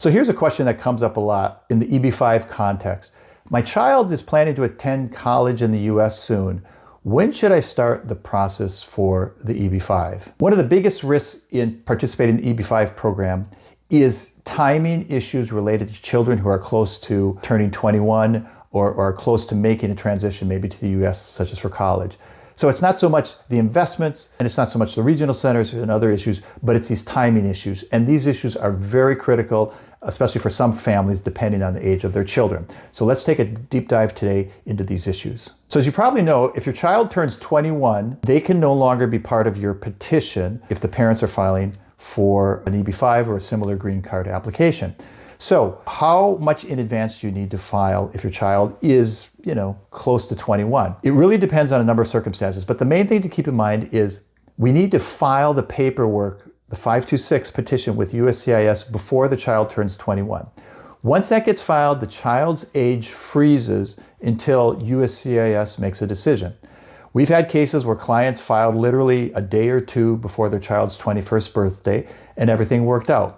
So here's a question that comes up a lot in the EB-5 context. My child is planning to attend college in the US soon. When should I start the process for the EB-5? One of the biggest risks in participating in the EB-5 program is timing issues related to children who are close to turning 21 or are close to making a transition maybe to the US, such as for college. So it's not so much the investments, and it's not so much the regional centers and other issues, but it's these timing issues. And these issues are very critical, especially for some families, depending on the age of their children. So let's take a deep dive today into these issues. So as you probably know, if your child turns 21, they can no longer be part of your petition if the parents are filing for an EB-5 or a similar green card application. So how much in advance do you need to file if your child is, close to 21? It really depends on a number of circumstances, but the main thing to keep in mind is we need to file the paperwork, the 526 petition with USCIS before the child turns 21. Once that gets filed, the child's age freezes until USCIS makes a decision. We've had cases where clients filed literally a day or two before their child's 21st birthday and everything worked out.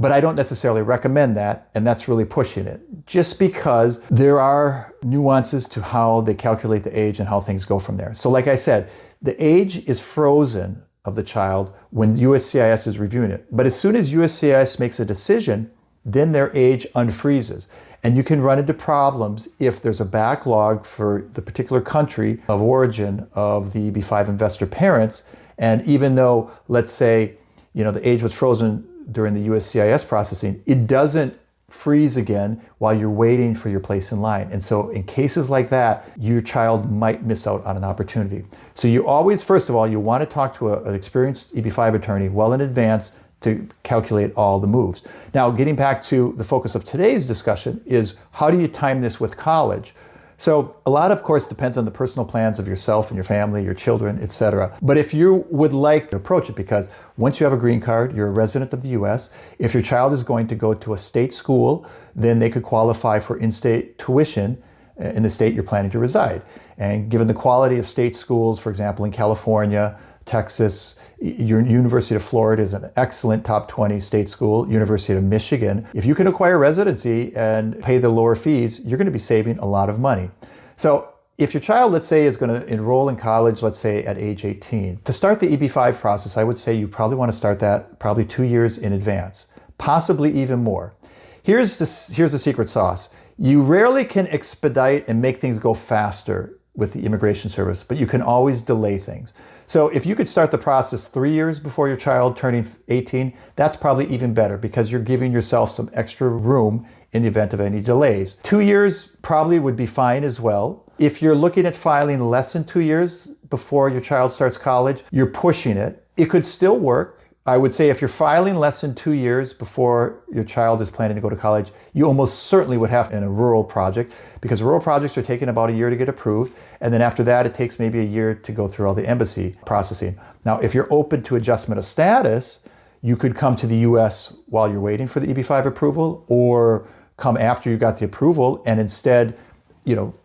But I don't necessarily recommend that, and that's really pushing it, just because there are nuances to how they calculate the age and how things go from there. So like I said, the age is frozen of the child when USCIS is reviewing it. But as soon as USCIS makes a decision, then their age unfreezes. And you can run into problems if there's a backlog for the particular country of origin of the EB-5 investor parents. And even though, let's say, the age was frozen during the USCIS processing, it doesn't freeze again while you're waiting for your place in line. And so in cases like that, your child might miss out on an opportunity. So you always, first of all, you want to talk to an experienced EB-5 attorney well in advance to calculate all the moves. Now, getting back to the focus of today's discussion is how do you time this with college? So a lot, of course, depends on the personal plans of yourself and your family, your children, etc. But if you would like to approach it, because once you have a green card, you're a resident of the US. If your child is going to go to a state school, then they could qualify for in-state tuition in the state you're planning to reside. And given the quality of state schools, for example, in California, Texas, your University of Florida is an excellent top 20 state school, University of Michigan. If you can acquire residency and pay the lower fees, you're going to be saving a lot of money. So if your child, let's say, is going to enroll in college, let's say at age 18, to start the EB-5 process, I would say you probably want to start that probably 2 years in advance, possibly even more. Here's the secret sauce. You rarely can expedite and make things go faster with the Immigration Service, but you can always delay things. So if you could start the process 3 years before your child turning 18, that's probably even better because you're giving yourself some extra room in the event of any delays. 2 years probably would be fine as well. If you're looking at filing less than 2 years before your child starts college, you're pushing it. It could still work. I would say if you're filing less than 2 years before your child is planning to go to college, you almost certainly would have in a rural project because rural projects are taking about a year to get approved. And then after that, it takes maybe a year to go through all the embassy processing. Now, if you're open to adjustment of status, you could come to the US while you're waiting for the EB-5 approval or come after you got the approval and instead,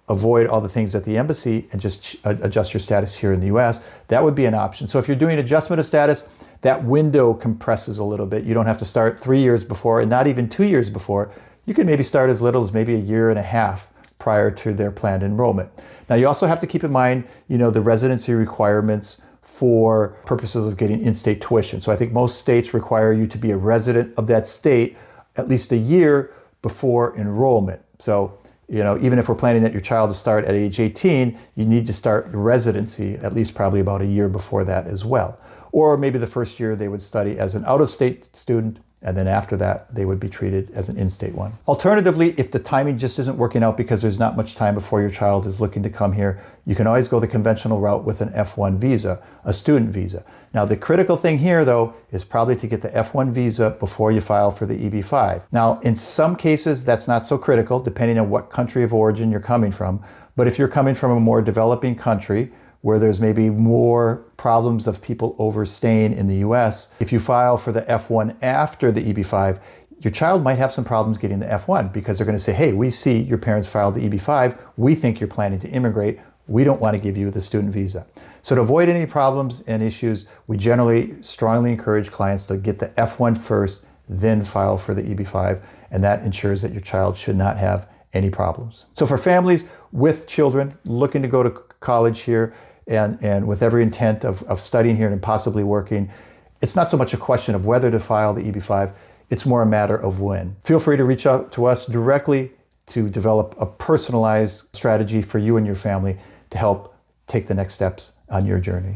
avoid all the things at the embassy and just adjust your status here in the US. That would be an option. So if you're doing adjustment of status, that window compresses a little bit. You don't have to start 3 years before and not even 2 years before. You can maybe start as little as maybe a year and a half prior to their planned enrollment. Now you also have to keep in mind, the residency requirements for purposes of getting in-state tuition. So I think most states require you to be a resident of that state at least a year before enrollment. So even if we're planning that your child to start at age 18, you need to start residency at least probably about a year before that as well. Or maybe the first year they would study as an out-of-state student, and then after that, they would be treated as an in-state one. Alternatively, if the timing just isn't working out because there's not much time before your child is looking to come here, you can always go the conventional route with an F1 visa, a student visa. Now, the critical thing here, though, is probably to get the F1 visa before you file for the EB-5. Now, in some cases, that's not so critical, depending on what country of origin you're coming from. But if you're coming from a more developing country, where there's maybe more problems of people overstaying in the US, if you file for the F1 after the EB-5, your child might have some problems getting the F1 because they're going to say, hey, we see your parents filed the EB-5. We think you're planning to immigrate. We don't want to give you the student visa. So to avoid any problems and issues, we generally strongly encourage clients to get the F1 first then file for the EB-5, and that ensures that your child should not have any problems. So for families with children looking to go to college here and with every intent of studying here and possibly working, it's not so much a question of whether to file the EB-5, it's more a matter of when. Feel free to reach out to us directly to develop a personalized strategy for you and your family to help take the next steps on your journey.